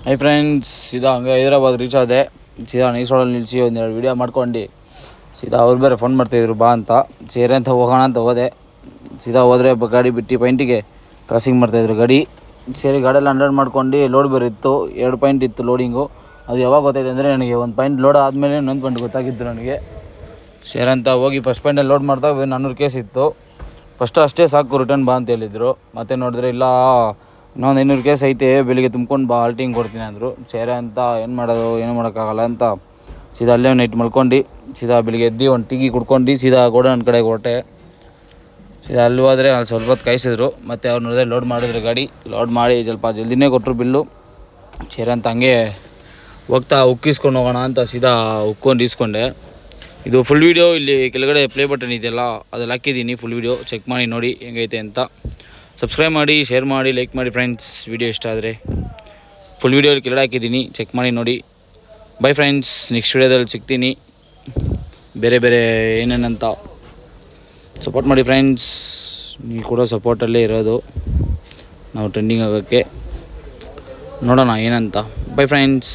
Hi friends, ಸೀದಾ ಹಂಗೆ Hyderabad reach ಆದೆ. ಸೀದಾ ನೈಸೋಡಲ್ಲಿ ನಿಲ್ಲಿಸಿ ಒಂದೆರಡು ವೀಡಿಯೋ ಮಾಡ್ಕೊಂಡು ಸೀದಾ ಅವ್ರು ಬೇರೆ ಫೋನ್ ಮಾಡ್ತಾಯಿದ್ರು ಬಾ ಅಂತ. ಸೇರೆ ಅಂತ ಹೋಗೋಣ ಅಂತ ಹೋದೆ. ಸೀದಾ ಹೋದರೆ ಗಾಡಿ ಬಿಟ್ಟು ಪಾಯಿಂಟಿಗೆ ಕ್ರಾಸಿಂಗ್ ಮಾಡ್ತಾಯಿದ್ರು ಗಾಡಿ. ಸೇರಿ ಗಾಡಿಯೆಲ್ಲ ಅಂಡರ್ ಮಾಡ್ಕೊಂಡು ಲೋಡ್ ಬೇರೆ ಇತ್ತು. 2 ಪಾಯಿಂಟ್ ಇತ್ತು ಲೋಡಿಂಗು. ಅದು ಯಾವಾಗ ಗೊತ್ತಾಯಿತು ಅಂದರೆ ನನಗೆ 1 ಪಾಯಿಂಟ್ ಲೋಡ್ ಆದಮೇಲೆ ಇನ್ನೊಂದು ಪಾಯಿಂಟ್ ಗೊತ್ತಾಗಿತ್ತು ನನಗೆ. ಸೇರೆ ಅಂತ ಹೋಗಿ ಫಸ್ಟ್ ಪಾಯಿಂಟಲ್ಲಿ ಲೋಡ್ ಮಾಡಿದಾಗ 400 ಕೇಸ್ ಇತ್ತು. ಫಸ್ಟು ಅಷ್ಟೇ ಸಾಕು, ರಿಟರ್ನ್ ಬಾ ಅಂತ ಹೇಳಿದರು. ಮತ್ತೆ ನೋಡಿದ್ರೆ ಇಲ್ಲ, ಇನ್ನೊಂದು 500 ಕೇಸ್ ಐತೆ, ಬೆಳಿಗ್ಗೆ ತುಂಬ್ಕೊಂಡು ಬಾ, ಹಾಲ್ಟಿಂಗ್ ಕೊಡ್ತೀನಿ ಅಂದರು. ಸೇರೆ ಅಂತ ಏನು ಮಾಡೋದು, ಏನೂ ಮಾಡೋಕ್ಕಾಗಲ್ಲ ಅಂತ ಸೀದಾ ಅಲ್ಲೇ ನೈಟ್ ಮಲ್ಕೊಂಡು ಸೀದಾ ಬೆಳಿಗ್ಗೆ ಎದ್ದು ಒಂದು ಟೀಗಿ ಕುಡ್ಕೊಂಡು ಸೀದಾ ಗೋಡನ್ ಕಡೆಗೆ ಹೊರಟೆ. ಸೀದಾ ಅಲ್ಲಿ ಹೋದರೆ ಅಲ್ಲಿ ಸ್ವಲ್ಪ ಹೊತ್ತು ಕಾಯಿಸಿದ್ರು. ಮತ್ತು ಅವ್ರು ನೋಡಿದ್ರೆ ಲೋಡ್ ಮಾಡಿದ್ರು ಗಾಡಿ. ಲೋಡ್ ಮಾಡಿ ಸ್ವಲ್ಪ ಜಲ್ದಿನೇ ಕೊಟ್ಟರು ಬಿಲ್ಲು. ಸೇರೆ ಅಂತ ಹಂಗೆ ಹೋಗ್ತಾ ಉಕ್ಕಿಸ್ಕೊಂಡು ಹೋಗೋಣ ಅಂತ ಸೀದಾ ಉಕ್ಕೊಂಡು ಇಸ್ಕೊಂಡೆ. ಇದು ಫುಲ್ ವೀಡಿಯೋ ಇಲ್ಲಿ ಕೆಳಗಡೆ ಪ್ಲೇ ಬಟನ್ ಇದೆಯಲ್ಲ, ಅದಲ್ಲಿ ಹಾಕಿದ್ದೀನಿ. ಫುಲ್ ವೀಡಿಯೋ ಚೆಕ್ ಮಾಡಿ ನೋಡಿ ಹೆಂಗೈತೆ ಅಂತ. ಸಬ್ಸ್ಕ್ರೈಬ್ ಮಾಡಿ, ಶೇರ್ ಮಾಡಿ, ಲೈಕ್ ಮಾಡಿ ಫ್ರೆಂಡ್ಸ್. ವೀಡಿಯೋ ಇಷ್ಟ ಆದರೆ ಫುಲ್ ವೀಡಿಯೋ ಕೆಳಗಡೆ ಹಾಕಿದ್ದೀನಿ, ಚೆಕ್ ಮಾಡಿ ನೋಡಿ. ಬೈ ಫ್ರೆಂಡ್ಸ್, ನೆಕ್ಸ್ಟ್ ವೀಡಿಯೋದಲ್ಲಿ ಸಿಗ್ತೀನಿ. ಬೇರೆ ಬೇರೆ ಏನೇನಂತ ಸಪೋರ್ಟ್ ಮಾಡಿ ಫ್ರೆಂಡ್ಸ್. ನೀವು ಕೂಡ ಸಪೋರ್ಟಲ್ಲೇ ಇರೋದು, ನಾವು ಟ್ರೆಂಡಿಂಗ್ ಆಗೋಕ್ಕೆ. ನೋಡೋಣ ಏನಂತ. By friends.